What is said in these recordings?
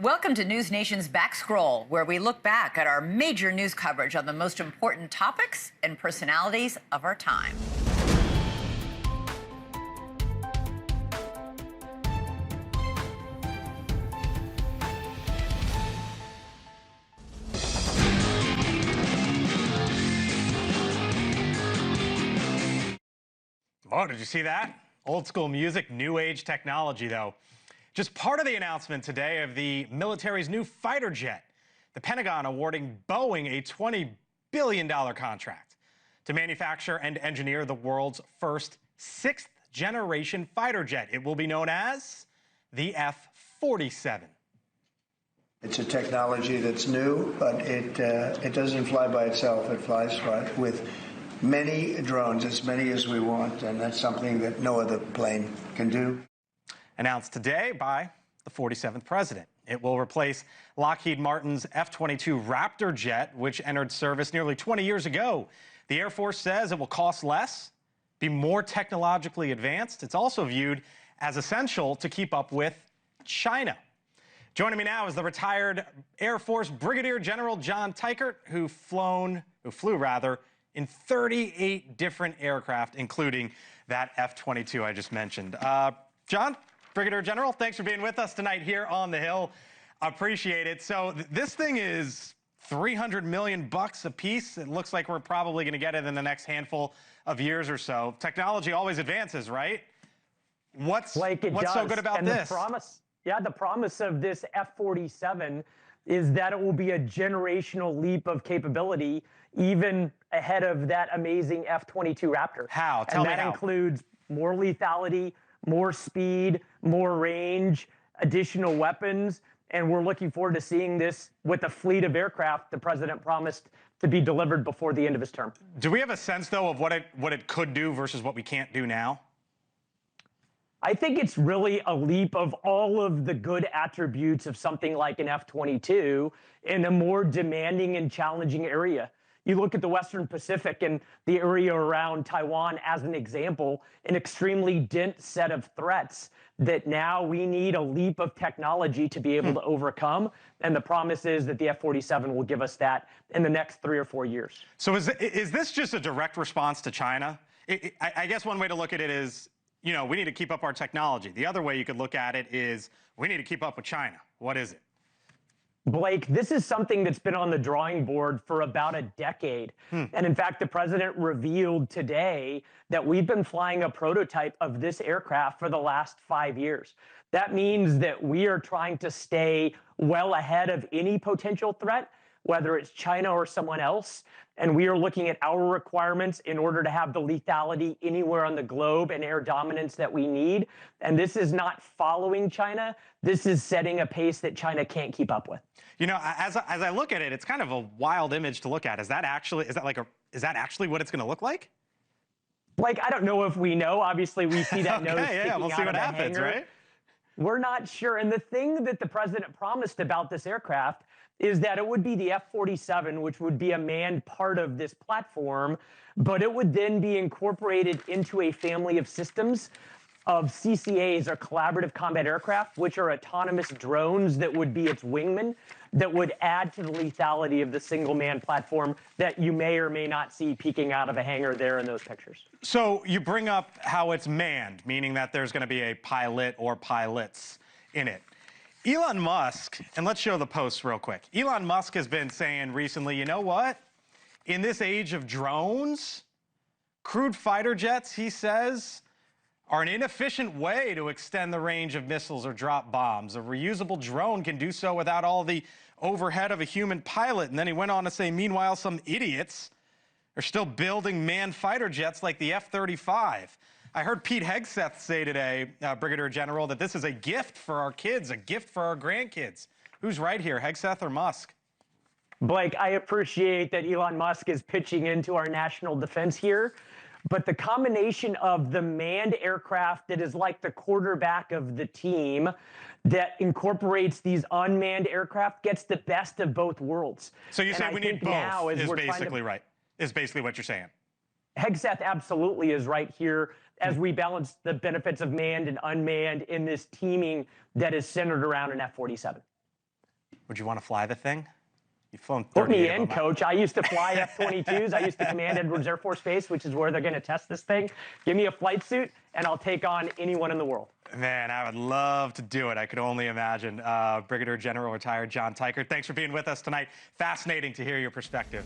Welcome to NewsNation's Backscroll, where we look back at our major news coverage on the most important topics and personalities of our time. Oh, did you see that? Old school music, new age technology, though. Just part of the announcement today of the military's new fighter jet. The Pentagon awarding Boeing a $20 billion contract to manufacture and engineer the world's first sixth-generation fighter jet. It will be known as the F-47. It's a technology that's new, but it doesn't fly by itself. It flies with many drones, as many as we want, and that's something that no other plane can do. Announced today by the 47th president. It will replace Lockheed Martin's F-22 Raptor jet, which entered service nearly 20 years ago. The Air Force says it will cost less, be more technologically advanced. It's also viewed as essential to keep up with China. Joining me now is the retired Air Force Brigadier General John Teichert, who flew in 38 different aircraft, including that F-22 I just mentioned. John, Brigadier General, thanks for being with us tonight here on the Hill. Appreciate it. So this thing is $300 million a piece. It looks like we're probably going to get it in the next handful of years or so. Technology always advances, right? What's so good about this? The promise of this F-47 is that it will be a generational leap of capability, even ahead of that amazing F-22 Raptor. How? Tell me how. And that includes more lethality, more speed, more range, additional weapons, and we're looking forward to seeing this with a fleet of aircraft the president promised to be delivered before the end of his term. Do we have a sense, though, of what it could do versus what we can't do now? I think it's really a leap of all of the good attributes of something like an F-22 in a more demanding and challenging area. You look at the Western Pacific and the area around Taiwan as an example, an extremely dense set of threats that now we need a leap of technology to be able to overcome. And the promise is that the F-47 will give us that in the next 3 or 4 years. So is this just a direct response to China? I guess one way to look at it is, you know, we need to keep up our technology. The other way you could look at it is we need to keep up with China. What is it? Blake, this is something that's been on the drawing board for about a decade. And in fact, the president revealed today that we've been flying a prototype of this aircraft for the last 5 years. That means that we are trying to stay well ahead of any potential threat, whether it's China or someone else. And we are looking at our requirements in order to have the lethality anywhere on the globe and air dominance that we need. And this is not following China. This is setting a pace that China can't keep up with. You know, as I look at it, it's kind of a wild image to look at. Is that actually what it's going to look like? Like, I don't know if we know. Obviously, we see that nose sticking we'll see out what of the happens, hangar. right? We're not sure. And the thing that the president promised about this aircraft is that it would be the F-47, which would be a manned part of this platform, but it would then be incorporated into a family of systems of CCAs, or collaborative combat aircraft, which are autonomous drones that would be its wingmen, that would add to the lethality of the single-man platform that you may or may not see peeking out of a hangar there in those pictures. So you bring up how it's manned, meaning that there's going to be a pilot or pilots in it. Elon Musk, and let's show the post real quick. Elon Musk has been saying recently, you know what? In this age of drones, crewed fighter jets, he says, are an inefficient way to extend the range of missiles or drop bombs. A reusable drone can do so without all the overhead of a human pilot. And then he went on to say, meanwhile, some idiots are still building manned fighter jets like the F-35. I heard Pete Hegseth say today, Brigadier General, that this is a gift for our kids, a gift for our grandkids. Who's right here, Hegseth or Musk? Blake, I appreciate that Elon Musk is pitching into our national defense here, but the combination of the manned aircraft that is like the quarterback of the team that incorporates these unmanned aircraft gets the best of both worlds. So you say we need both is basically right, is basically what you're saying. Hegseth absolutely is right here as we balance the benefits of manned and unmanned in this teaming that is centered around an F-47. Would you want to fly the thing? You've flown 38 Put me of in, them. coach. I used to fly F-22s. I used to command Edwards Air Force Base, which is where they're going to test this thing. Give me a flight suit, and I'll take on anyone in the world. Man, I would love to do it. I could only imagine. Brigadier General retired John Teichert, thanks for being with us tonight. Fascinating to hear your perspective.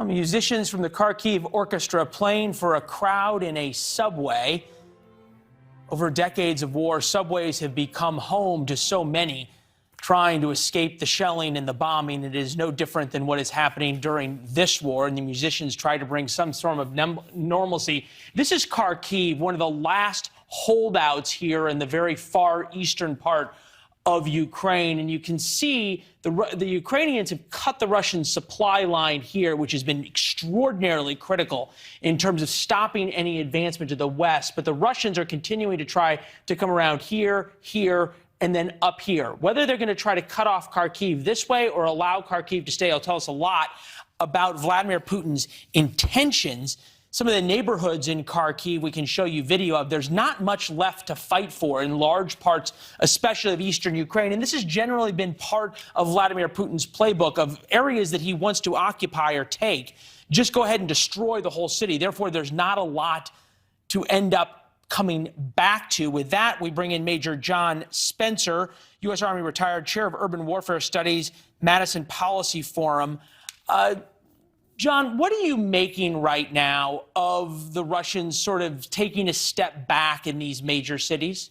Musicians from the Kharkiv Orchestra playing for a crowd in a subway. Over decades of war, subways have become home to so many trying to escape the shelling and the bombing. It is no different than what is happening during this war, and the musicians try to bring some sort of normalcy. This is Kharkiv, one of the last holdouts here in the very far eastern part of Ukraine, and you can see the Ukrainians have cut the Russian supply line here, which has been extraordinarily critical in terms of stopping any advancement to the west. But the Russians are continuing to try to come around here, and then up here. Whether they're going to try to cut off Kharkiv this way or allow Kharkiv to stay will tell us a lot about Vladimir Putin's intentions. Some of the neighborhoods in Kharkiv we can show you video of. There's not much left to fight for in large parts, especially of eastern Ukraine. And this has generally been part of Vladimir Putin's playbook of areas that he wants to occupy or take. Just go ahead and destroy the whole city. Therefore, there's not a lot to end up coming back to. With that, we bring in Major John Spencer, U.S. Army retired, chair of urban warfare studies, Madison Policy Forum. John, what are you making right now of the Russians sort of taking a step back in these major cities?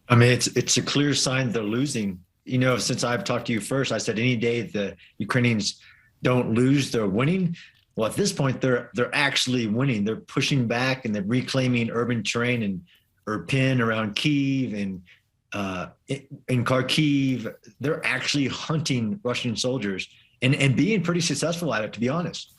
I mean, it's a clear sign they're losing. You know, since I've talked to you first, I said any day the Ukrainians don't lose, they're winning. Well, at this point, they're actually winning. They're pushing back and they're reclaiming urban terrain in Irpin, around Kyiv, and in Kharkiv. They're actually hunting Russian soldiers and being pretty successful at it, to be honest.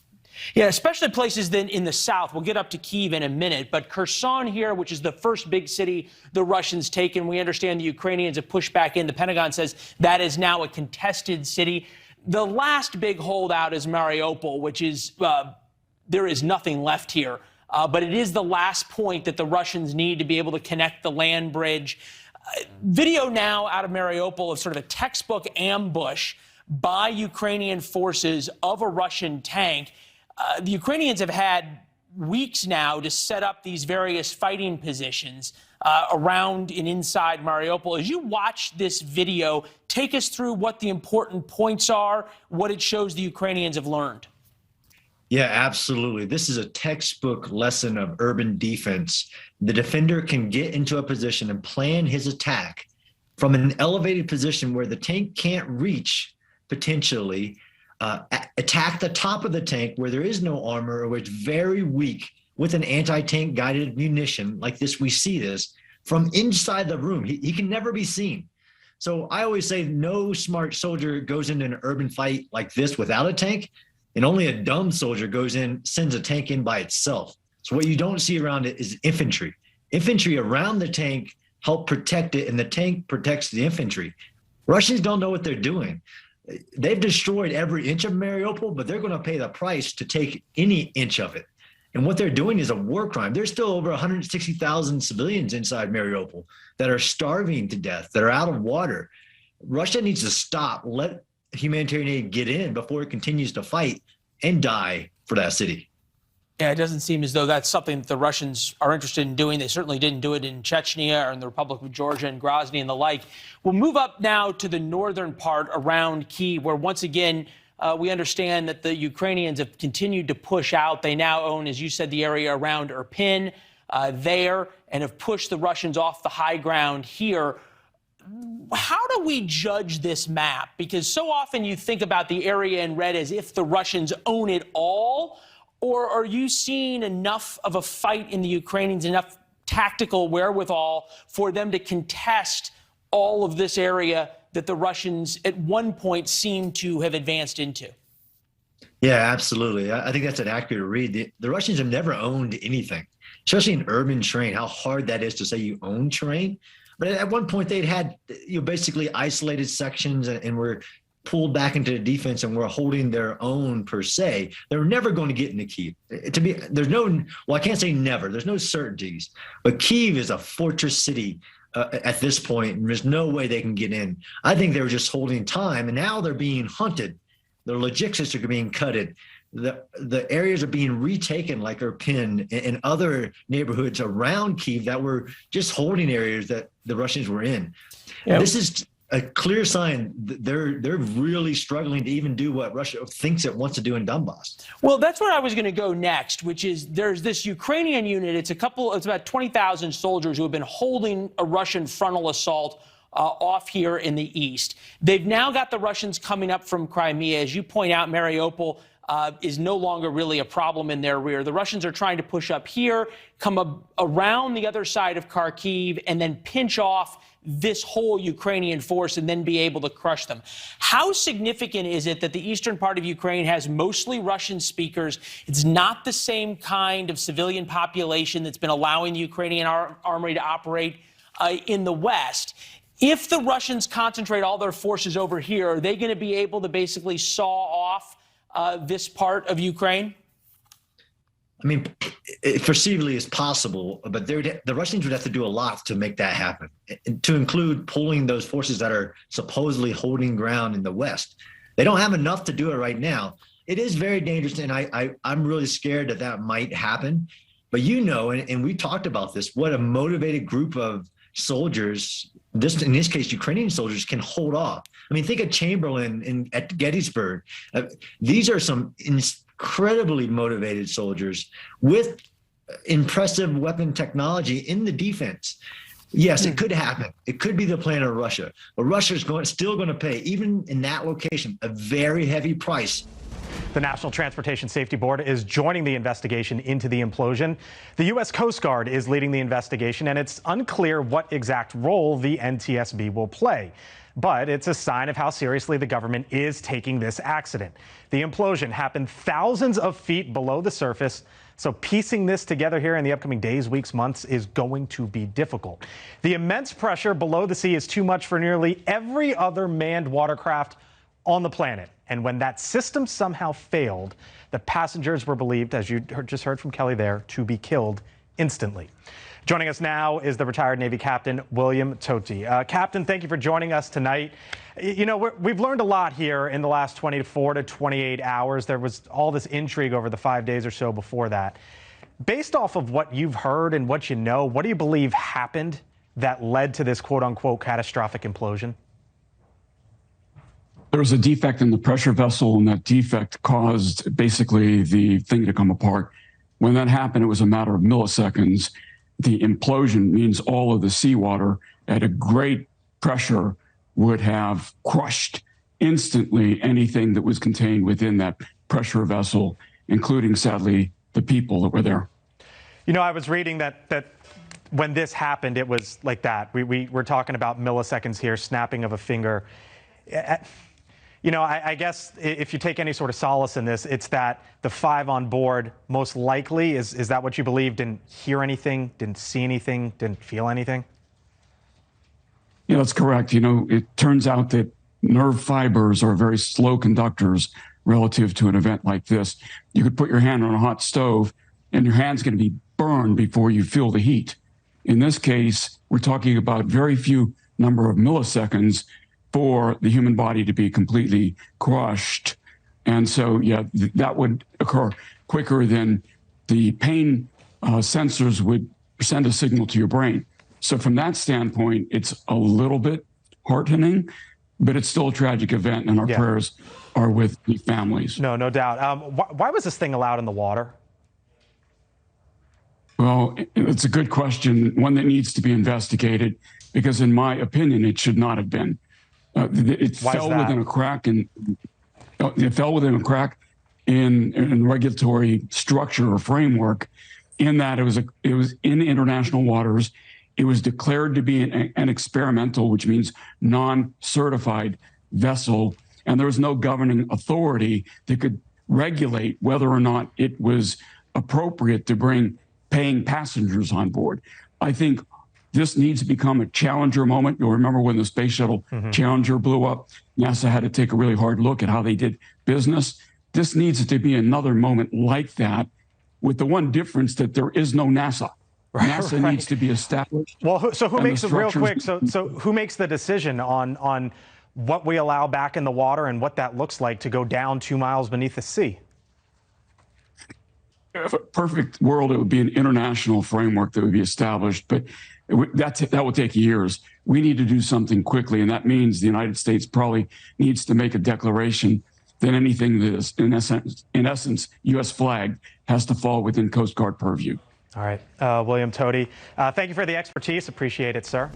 Yeah, especially places then in the south. We'll get up to Kyiv in a minute, but Kherson here, which is the first big city the Russians taken, we understand the Ukrainians have pushed back in. The Pentagon says that is now a contested city. The last big holdout is Mariupol, which is, there is nothing left here. But it is the last point that the Russians need to be able to connect the land bridge. Video now out of Mariupol of sort of a textbook ambush by Ukrainian forces of a Russian tank. The Ukrainians have had weeks now to set up these various fighting positions around and inside Mariupol. As you watch this video, take us through what the important points are, what it shows the Ukrainians have learned. Yeah, absolutely. This is a textbook lesson of urban defense. The defender can get into a position and plan his attack from an elevated position where the tank can't reach, potentially, attack the top of the tank where there is no armor or where it's very weak with an anti-tank guided munition like this. We see this from inside the room. He can never be seen. So I always say no smart soldier goes into an urban fight like this without a tank, and only a dumb soldier goes in, sends a tank in by itself. So what you don't see around it is infantry. Infantry around the tank help protect it, and the tank protects the infantry. Russians don't know what they're doing. They've destroyed every inch of Mariupol, but they're going to pay the price to take any inch of it. And what they're doing is a war crime. There's still over 160,000 civilians inside Mariupol that are starving to death, that are out of water. Russia needs to stop, let humanitarian aid get in before it continues to fight and die for that city. Yeah, it doesn't seem as though that's something that the Russians are interested in doing. They certainly didn't do it in Chechnya or in the Republic of Georgia and Grozny and the like. We'll move up now to the northern part around Kyiv, where once again, we understand that the Ukrainians have continued to push out. They now own, as you said, the area around Irpin there, and have pushed the Russians off the high ground here. How do we judge this map? Because so often you think about the area in red as if the Russians own it all. Or are you seeing enough of a fight in the Ukrainians, enough tactical wherewithal for them to contest all of this area that the Russians at one point seem to have advanced into? Yeah, absolutely. I think that's an accurate read. The Russians have never owned anything, especially in urban terrain, how hard that is to say you own terrain. But at one point they'd had basically isolated sections and were pulled back into the defense and were holding their own per se, they're never going to get into Kyiv. I can't say never. There's no certainties, but Kyiv is a fortress city at this point, and there's no way they can get in. I think they were just holding time, and now they're being hunted. Their logistics are being cutted. The areas are being retaken, like Irpin and other neighborhoods around Kyiv that were just holding areas that the Russians were in. Yeah. This is a clear sign that they're really struggling to even do what Russia thinks it wants to do in Donbass. Well, that's where I was going to go next, which is there's this Ukrainian unit. It's about 20,000 soldiers who have been holding a Russian frontal assault off here in the east. They've now got the Russians coming up from Crimea. As you point out, Mariupol is no longer really a problem in their rear. The Russians are trying to push up here, come around the other side of Kharkiv, and then pinch off this whole Ukrainian force and then be able to crush them. How significant is it that the eastern part of Ukraine has mostly Russian speakers? It's not the same kind of civilian population that's been allowing the Ukrainian army to operate in the West. If the Russians concentrate all their forces over here, are they going to be able to basically saw off this part of Ukraine? I mean, it perceivably is possible, but the Russians would have to do a lot to make that happen, to include pulling those forces that are supposedly holding ground in the West. They don't have enough to do it right now. It is very dangerous, and I'm really scared that might happen. But and we talked about this, what a motivated group of soldiers, in this case, Ukrainian soldiers, can hold off. I mean, think of Chamberlain at Gettysburg. These are some incredibly motivated soldiers with impressive weapon technology in the defense. Yes, it could happen. It could be the plan of Russia, but Russia's still going to pay, even in that location, a very heavy price. The National Transportation Safety Board is joining the investigation into the implosion. The U.S. Coast Guard is leading the investigation, and it's unclear what exact role the NTSB will play. But it's a sign of how seriously the government is taking this accident. The implosion happened thousands of feet below the surface, so piecing this together here in the upcoming days, weeks, months is going to be difficult. The immense pressure below the sea is too much for nearly every other manned watercraft on the planet. And when that system somehow failed, the passengers were believed, as you just heard from Kelly there, to be killed instantly. Joining us now is the retired Navy Captain William Tote. Captain, thank you for joining us tonight. We've learned a lot here in the last 24 to 28 hours. There was all this intrigue over the 5 days or so before that. Based off of what you've heard and what you know, what do you believe happened that led to this quote-unquote catastrophic implosion? There was a defect in the pressure vessel, and that defect caused basically the thing to come apart. When that happened, it was a matter of milliseconds. The implosion means all of the seawater at a great pressure would have crushed instantly anything that was contained within that pressure vessel, including, sadly, the people that were there. I was reading that when this happened, it was like that. We're talking about milliseconds here, snapping of a finger. I guess if you take any sort of solace in this, it's that the 5 on board most likely, is that what you believe, didn't hear anything, didn't see anything, didn't feel anything? Yeah, that's correct. It turns out that nerve fibers are very slow conductors relative to an event like this. You could put your hand on a hot stove and your hand's going to be burned before you feel the heat. In this case, we're talking about very few number of milliseconds for the human body to be completely crushed. And so, yeah, that would occur quicker than the pain sensors would send a signal to your brain. So from that standpoint, it's a little bit heartening, but it's still a tragic event, and our prayers are with the families. No doubt. Why was this thing allowed in the water? Well, it's a good question, one that needs to be investigated, because in my opinion, it should not have been. It fell within a crack, and it fell within a crack in regulatory structure or framework, in that it was in international waters. It was declared to be an experimental, which means non-certified vessel, and there was no governing authority that could regulate whether or not it was appropriate to bring paying passengers on board. I think This needs to become a Challenger moment. You'll remember when the Space Shuttle Challenger blew up, NASA had to take a really hard look at how they did business. This needs to be another moment like that, with the one difference that there is no NASA. NASA needs to be established. Well, so who makes it real quick? structures- So who makes the decision on what we allow back in the water and what that looks like to go down 2 miles beneath the sea? If a perfect world, it would be an international framework that would be established, but that will take years. We need to do something quickly, and that means the United States probably needs to make a declaration that anything that is, in essence, U.S. flagged has to fall within Coast Guard purview. All right, William Tody, thank you for the expertise. Appreciate it, sir.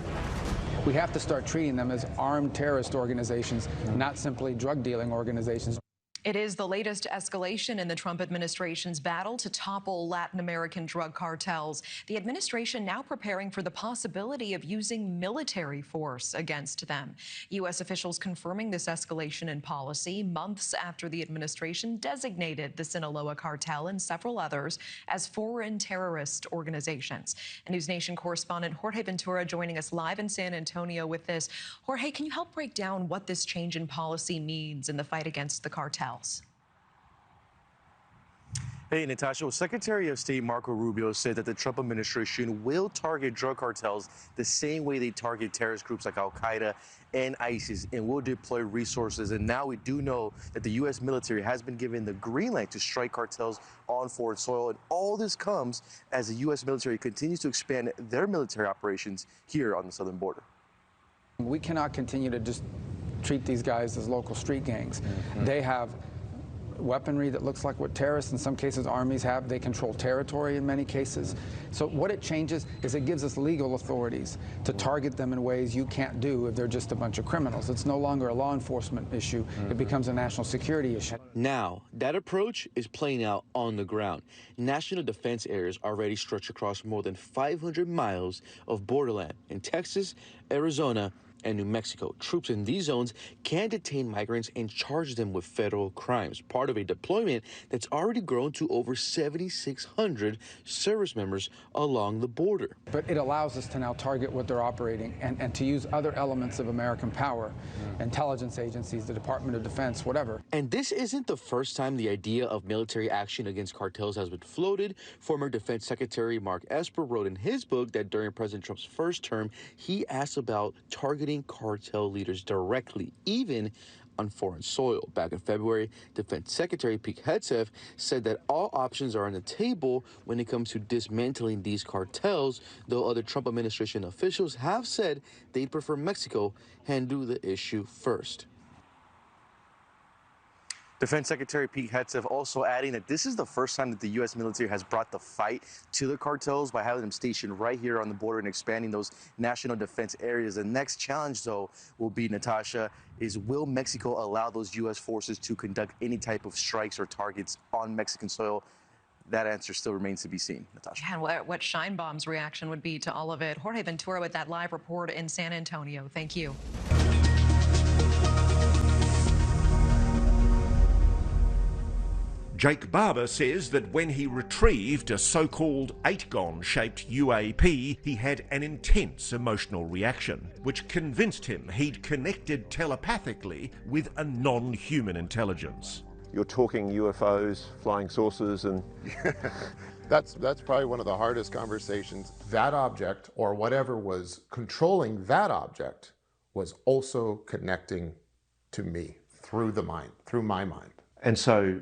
We have to start treating them as armed terrorist organizations, not simply drug dealing organizations. It is the latest escalation in the Trump administration's battle to topple Latin American drug cartels. The administration now preparing for the possibility of using military force against them. U.S. officials confirming this escalation in policy months after the administration designated the Sinaloa cartel and several others as foreign terrorist organizations. And NewsNation correspondent Jorge Ventura joining us live in San Antonio with this. Jorge, can you help break down what this change in policy means in the fight against the cartel? Hey, Natasha. Well, Secretary of State Marco Rubio said that the Trump administration will target drug cartels the same way they target terrorist groups like Al-Qaeda and ISIS, and will deploy resources. And now we do know that the U.S. military has been given the green light to strike cartels on foreign soil. And all this comes as the U.S. military continues to expand their military operations here on the southern border. We cannot continue to just treat these guys as local street gangs. They have weaponry that looks like what terrorists, in some cases armies have. They control territory in many cases. So what it changes is it gives us legal authorities to target them in ways you can't do if they're just a bunch of criminals. It's no longer a law enforcement issue. It becomes a national security issue. Now, that approach is playing out on the ground. National defense areas already stretch across more than 500 miles of borderland in Texas, Arizona, and New Mexico. Troops in these zones can detain migrants and charge them with federal crimes, part of a deployment that's already grown to over 7,600 service members along the border. But it allows us to now target what they're operating and to use other elements of American power, intelligence agencies, the Department of Defense, whatever. And this isn't the first time the idea of military action against cartels has been floated. Former Defense Secretary Mark Esper wrote in his book that during President Trump's first term, he asked about targeting cartel leaders directly, even on foreign soil. Back in February, Defense Secretary Pete Hegseth said that all options are on the table when it comes to dismantling these cartels, though other Trump administration officials have said they'd prefer Mexico handle the issue first. Defense Secretary Pete Hegseth also adding that this is the first time that the U.S. military has brought the fight to the cartels by having them stationed right here on the border and expanding those national defense areas. The next challenge, though, will be, Natasha, is will Mexico allow those U.S. forces to conduct any type of strikes or targets on Mexican soil? That answer still remains to be seen, Natasha. And what Scheinbaum's reaction would be to all of it. Jorge Ventura with that live report in San Antonio. Thank you. Jake Barber says that when he retrieved a so-called 8-gon-shaped UAP, he had an intense emotional reaction, which convinced him he'd connected telepathically with a non-human intelligence. You're talking UFOs, flying saucers, and that's probably one of the hardest conversations. That object, or whatever was controlling that object, was also connecting to me through the mind, through my mind. And so,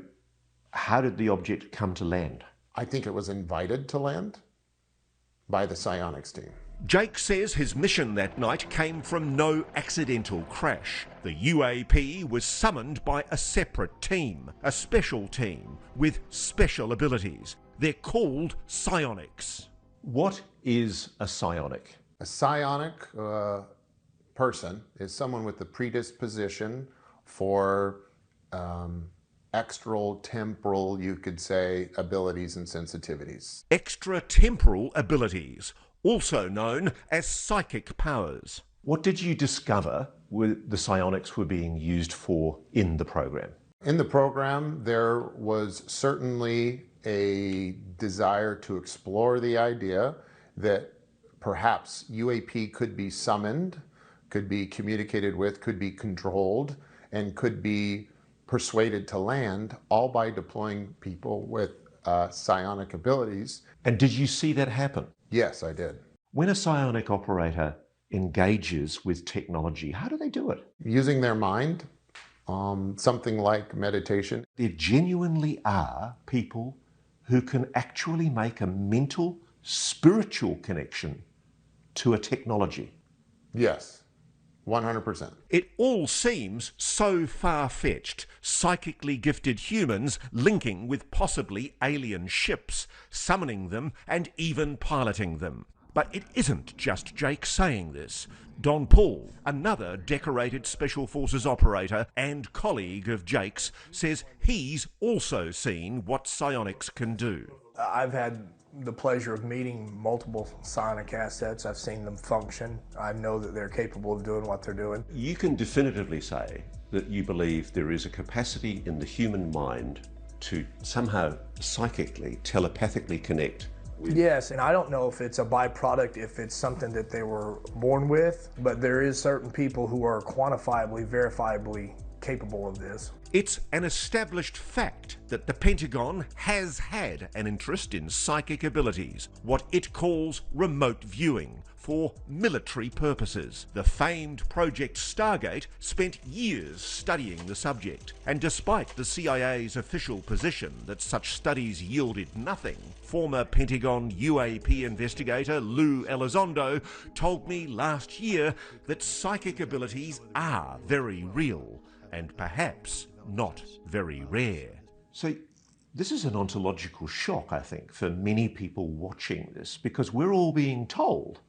how did the object come to land? I think it was invited to land by the Psionics team. Jake says his mission that night came from no accidental crash. The UAP was summoned by a separate team, a special team with special abilities. They're called Psionics. What is a psionic? A psionic person is someone with the predisposition for extratemporal, you could say, abilities and sensitivities. Extratemporal abilities, also known as psychic powers. What did you discover the psionics were being used for in the program? In the program, there was certainly a desire to explore the idea that perhaps UAP could be summoned, could be communicated with, could be controlled, and could be persuaded to land, all by deploying people with psionic abilities. And did you see that happen? Yes, I did. When a psionic operator engages with technology, how do they do it? Using their mind, something like meditation. There genuinely are people who can actually make a mental, spiritual connection to a technology. Yes, 100%. It all seems so far-fetched, psychically gifted humans linking with possibly alien ships, summoning them and even piloting them. But it isn't just Jake saying this. Don Paul, another decorated Special Forces operator and colleague of Jake's, says he's also seen what psionics can do. I've had the pleasure of meeting multiple psionic assets. I've seen them function. I know that they're capable of doing what they're doing. You can definitively say that you believe there is a capacity in the human mind to somehow psychically, telepathically connect. Yes, and I don't know if it's a byproduct, if it's something that they were born with, but there is certain people who are quantifiably, verifiably capable of this. It's an established fact that the Pentagon has had an interest in psychic abilities, what it calls remote viewing, for military purposes. The famed Project Stargate spent years studying the subject, and despite the CIA's official position that such studies yielded nothing, former Pentagon UAP investigator Lou Elizondo told me last year that psychic abilities are very real, and perhaps not very rare. So this is an ontological shock, I think, for many people watching this, because we're all being told,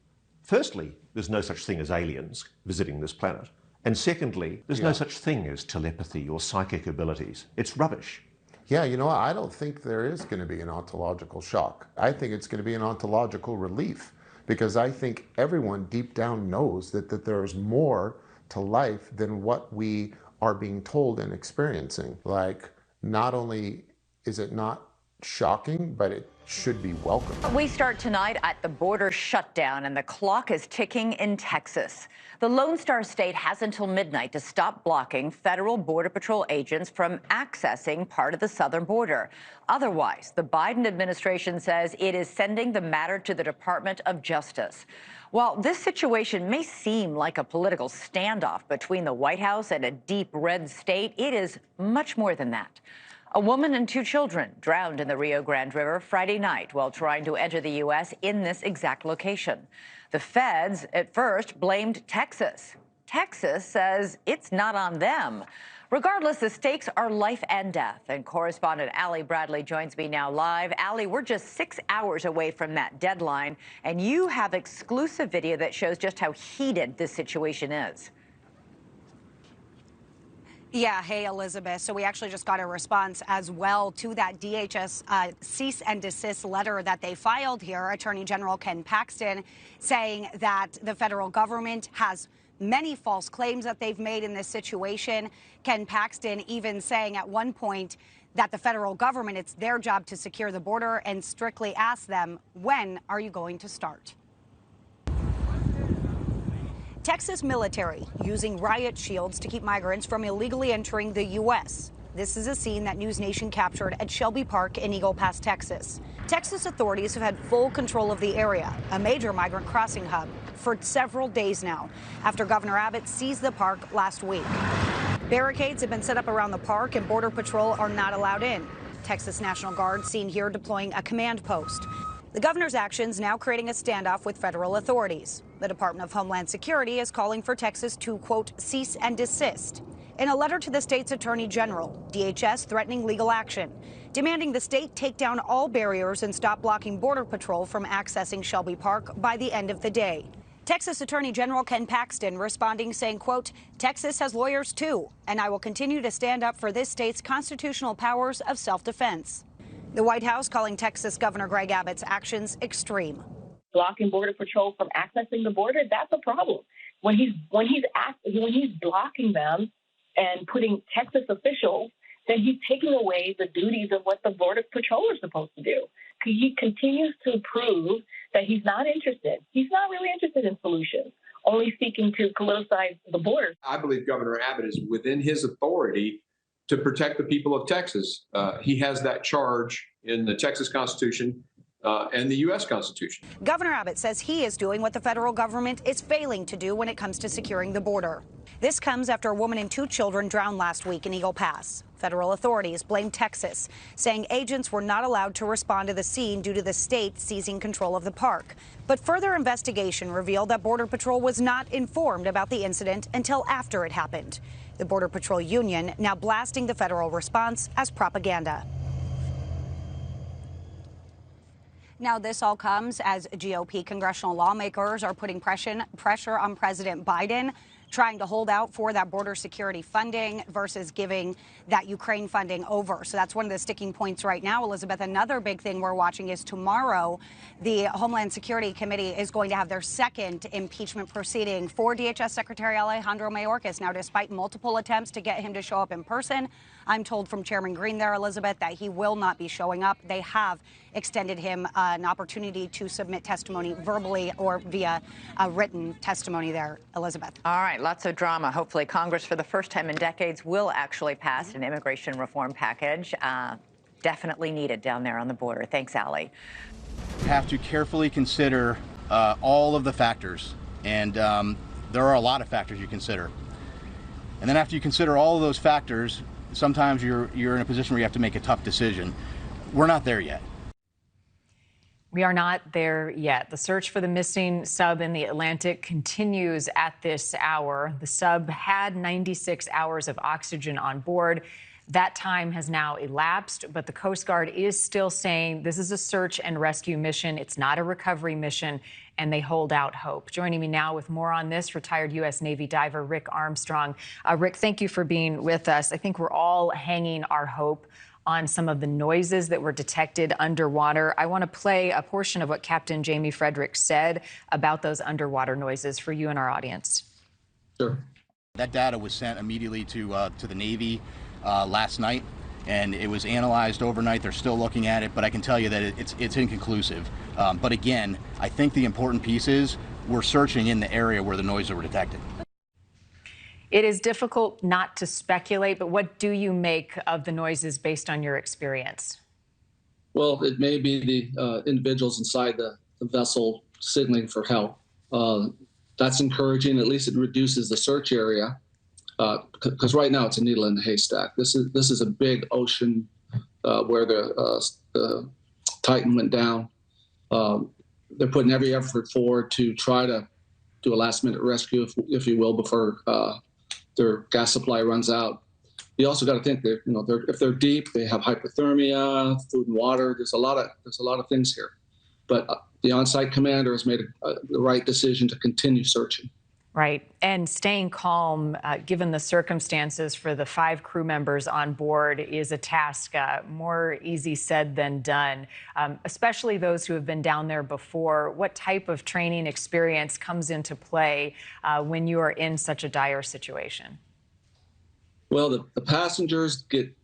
firstly, there's no such thing as aliens visiting this planet. And secondly, there's no such thing as telepathy or psychic abilities. It's rubbish. Yeah, you know what? I don't think there is going to be an ontological shock. I think it's going to be an ontological relief, because I think everyone deep down knows that there's more to life than what we are being told and experiencing. Like, not only is it not shocking, but it should be welcome. We start tonight at the border shutdown, and the clock is ticking in Texas. The Lone Star State has until midnight to stop blocking federal Border Patrol agents from accessing part of the southern border. Otherwise, the Biden administration says it is sending the matter to the Department of Justice. While this situation may seem like a political standoff between the White House and a deep red state, it is much more than that. A woman and 2 children drowned in the Rio Grande River Friday night while trying to enter the U.S. in this exact location. The feds at first blamed Texas. Texas says it's not on them. Regardless, the stakes are life and death. And correspondent Allie Bradley joins me now live. Allie, we're just 6 hours away from that deadline, and you have exclusive video that shows just how heated this situation is. Yeah, hey, Elizabeth. So we actually just got a response as well to that DHS cease and desist letter that they filed here. Attorney General Ken Paxton saying that the federal government has many false claims that they've made in this situation. Ken Paxton even saying at one point that the federal government, it's their job to secure the border, and strictly ask them, when are you going to start? Texas military using riot shields to keep migrants from illegally entering the U.S. This is a scene that NewsNation captured at Shelby Park in Eagle Pass, Texas. Texas authorities have had full control of the area, a major migrant crossing hub, for several days now, after Governor Abbott seized the park last week. Barricades have been set up around the park, and Border Patrol are not allowed in. Texas National Guard seen here deploying a command post. The governor's actions now creating a standoff with federal authorities. The Department of Homeland Security is calling for Texas to, quote, cease and desist. In a letter to the state's attorney general, DHS threatening legal action, demanding the state take down all barriers and stop blocking Border Patrol from accessing Shelby Park by the end of the day. Texas Attorney General Ken Paxton responding, saying, quote, Texas has lawyers too, and I will continue to stand up for this state's constitutional powers of self-defense. The White House calling Texas Governor Greg Abbott's actions extreme. Blocking Border Patrol from accessing the border, that's a problem. When he's blocking them and putting Texas officials, then he's taking away the duties of what the Border Patrol are supposed to do. He continues to prove that he's not interested. He's not really interested in solutions, only seeking to politicize the border. I believe Governor Abbott is within his authority to protect the people of Texas. He has that charge in the Texas Constitution and the U.S. Constitution. Governor Abbott says he is doing what the federal government is failing to do when it comes to securing the border. This comes after a woman and 2 children drowned last week in Eagle Pass. Federal authorities blame Texas, saying agents were not allowed to respond to the scene due to the state seizing control of the park. But further investigation revealed that Border Patrol was not informed about the incident until after it happened. The Border Patrol Union now blasting the federal response as propaganda. Now, this all comes as GOP congressional lawmakers are putting pressure on President Biden, trying to hold out for that border security funding versus giving that Ukraine funding over. So that's one of the sticking points right now, Elizabeth. Another big thing we're watching is tomorrow, the Homeland Security Committee is going to have their second impeachment proceeding for DHS Secretary Alejandro Mayorkas. Now, despite multiple attempts to get him to show up in person, I'm told from Chairman Green there, Elizabeth, that he will not be showing up. They have extended him an opportunity to submit testimony verbally or via written testimony there, Elizabeth. All right, lots of drama. Hopefully Congress, for the first time in decades, will actually pass an immigration reform package. Definitely needed down there on the border. Thanks, Allie. Have to carefully consider all of the factors, and there are a lot of factors you consider. And then after you consider all of those factors, sometimes you're in a position where you have to make a tough decision. We're not there yet. We are not there yet. The search for the missing sub in the Atlantic continues at this hour. The sub had 96 hours of oxygen on board. That time has now elapsed, but the Coast Guard is still saying this is a search and rescue mission. It's not a recovery mission, and they hold out hope. Joining me now with more on this, retired U.S. Navy diver Rick Armstrong. Rick, thank you for being with us. I think we're all hanging our hope on some of the noises that were detected underwater. I want to play a portion of what Captain Jamie Frederick said about those underwater noises for you and our audience. Sure. That data was sent immediately to the Navy last night, and it was analyzed overnight. They're still looking at it, but I can tell you that it's inconclusive. But again, I think the important piece is we're searching in the area where the noises were detected. It is difficult not to speculate, but what do you make of the noises based on your experience? Well, it may be the individuals inside the vessel signaling for help. That's encouraging. At least it reduces the search area, because right now it's a needle in the haystack. This is a big ocean where the Titan went down. They're putting every effort forward to try to do a last-minute rescue, if you will, before their gas supply runs out. You also got to think that if they're deep, they have hypothermia, food and water. There's a lot of things here, but the on-site commander has made the right decision to continue searching. Right, and staying calm, given the circumstances for the 5 crew members on board, is a task more easy said than done, especially those who have been down there before. What type of training experience comes into play when you are in such a dire situation? Well, the passengers get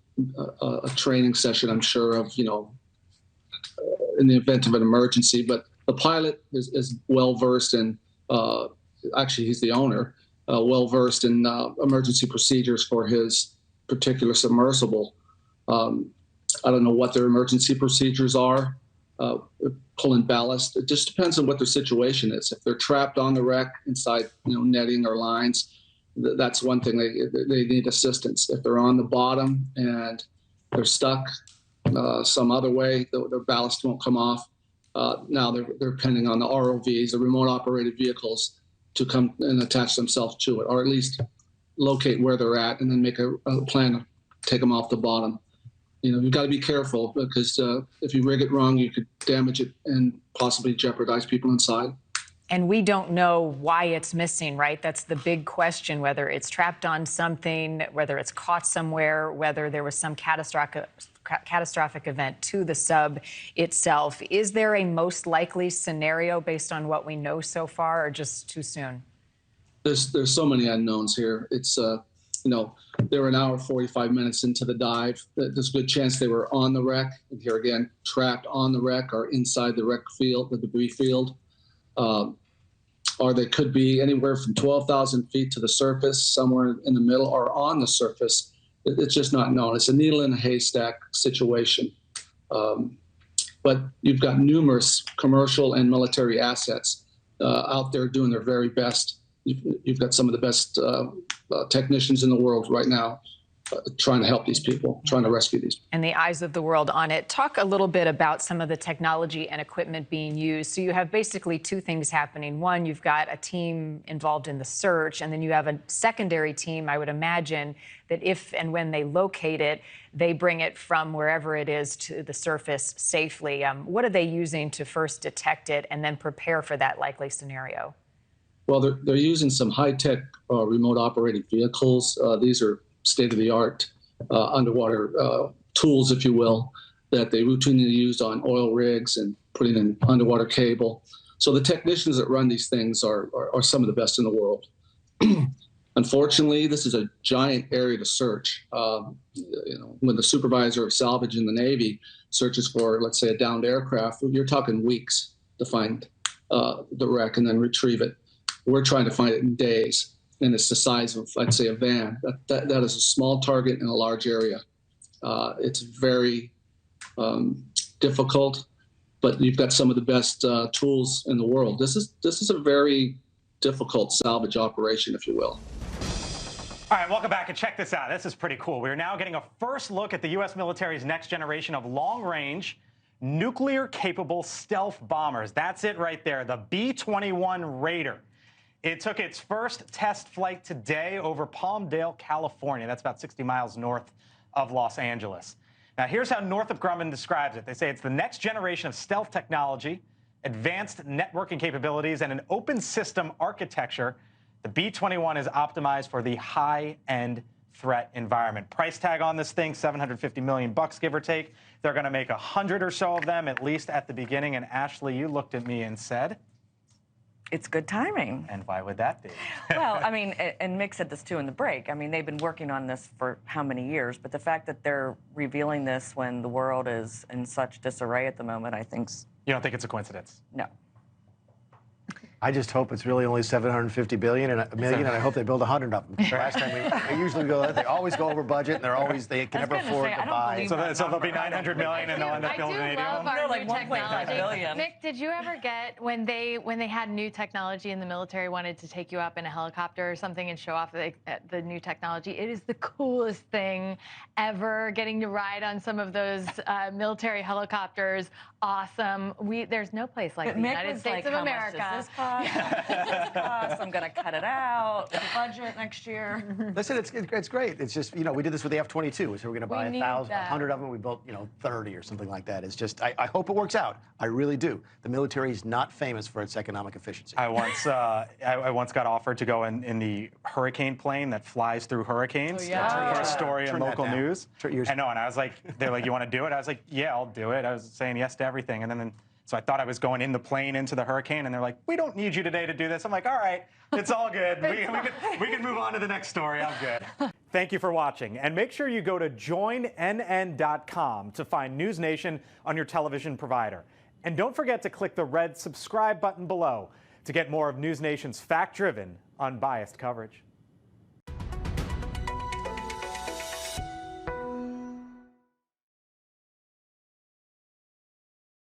a training session, I'm sure, of, in the event of an emergency, but the pilot is well-versed in actually, he's the owner, well-versed in emergency procedures for his particular submersible. I don't know what their emergency procedures are, pulling ballast. It just depends on what their situation is. If they're trapped on the wreck inside, netting or lines, that's one thing. They need assistance. If they're on the bottom and they're stuck some other way, their ballast won't come off. Now they're depending on the ROVs, the remote operated vehicles, to come and attach themselves to it, or at least locate where they're at and then make a plan to take them off the bottom. You've got to be careful, because if you rig it wrong, you could damage it and possibly jeopardize people inside. And we don't know why it's missing, right? That's the big question, whether it's trapped on something, whether it's caught somewhere, whether there was some catastrophic event to the sub itself. Is there a most likely scenario based on what we know so far, or just too soon? There's so many unknowns here. It's they were an hour 45 minutes into the dive. There's a good chance they were on the wreck, and here again, trapped on the wreck or inside the wreck field, the debris field. Or they could be anywhere from 12,000 feet to the surface, somewhere in the middle, or on the surface. It's just not known. It's a needle in a haystack situation. But you've got numerous commercial and military assets out there doing their very best. You've got some of the best technicians in the world right now trying to help these people, trying to rescue these people. And the eyes of the world on it. Talk a little bit about some of the technology and equipment being used. So you have basically two things happening. One, you've got a team involved in the search, and then you have a secondary team, I would imagine, that if and when they locate it, they bring it from wherever it is to the surface safely. What are they using to first detect it and then prepare for that likely scenario? Well, they're using some high-tech remote operated vehicles. These are state-of-the-art underwater tools, if you will, that they routinely use on oil rigs and putting in underwater cable. So the technicians that run these things are some of the best in the world. Unfortunately, this is a giant area to search. When the supervisor of salvage in the Navy searches for, let's say, a downed aircraft, you're talking weeks to find the wreck and then retrieve it. We're trying to find it in days, and it's the size of, let's say, a van. That is a small target in a large area. It's very difficult, but you've got some of the best tools in the world. This is a very difficult salvage operation, if you will. All right, welcome back, and check this out. This is pretty cool. We're now getting a first look at the U.S. military's next generation of long-range, nuclear-capable stealth bombers. That's it right there, the B-21 Raider. It took its first test flight today over Palmdale, California. That's about 60 miles north of Los Angeles. Now, here's how Northrop Grumman describes it. They say it's the next generation of stealth technology, advanced networking capabilities, and an open system architecture. The B-21 is optimized for the high-end threat environment. Price tag on this thing, $750 million, give or take. They're going to make 100 or so of them, at least at the beginning. And Ashley, you looked at me and said, it's good timing. And why would that be? Well, I mean, and Mick said this too in the break. I mean, they've been working on this for how many years? But the fact that they're revealing this when the world is in such disarray at the moment, I think. You don't think it's a coincidence? No. I just hope it's really only $750 million, and I hope they build 100 of them. Last time they usually go, they always go over budget, and they can never afford to buy. So there'll be 900 million, and they'll end up building 80 of them. No, like 1.5 billion. Mick, did you ever get when they had new technology and the military wanted to take you up in a helicopter or something and show off the new technology? It is the coolest thing ever. Getting to ride on some of those military helicopters, awesome. There's no place like the United States of America. Much does this cost? I'm going to cut it out. The budget next year. Listen, it's great. It's just, we did this with the F-22. So we're going to buy 100 of them. We built, 30 or something like that. It's just, I hope it works out. I really do. The military is not famous for its economic efficiency. I once got offered to go in the hurricane plane that flies through hurricanes for a story in local news. And I was like, they're like, you want to do it? I was like, yeah, I'll do it. I was saying yes to everything. And then so I thought I was going in the plane into the hurricane, and they're like, we don't need you today to do this. I'm like, all right, it's all good. We can move on to the next story. I'm good. Thank you for watching. And make sure you go to joinnn.com to find NewsNation on your television provider. And don't forget to click the red subscribe button below to get more of NewsNation's fact-driven, unbiased coverage.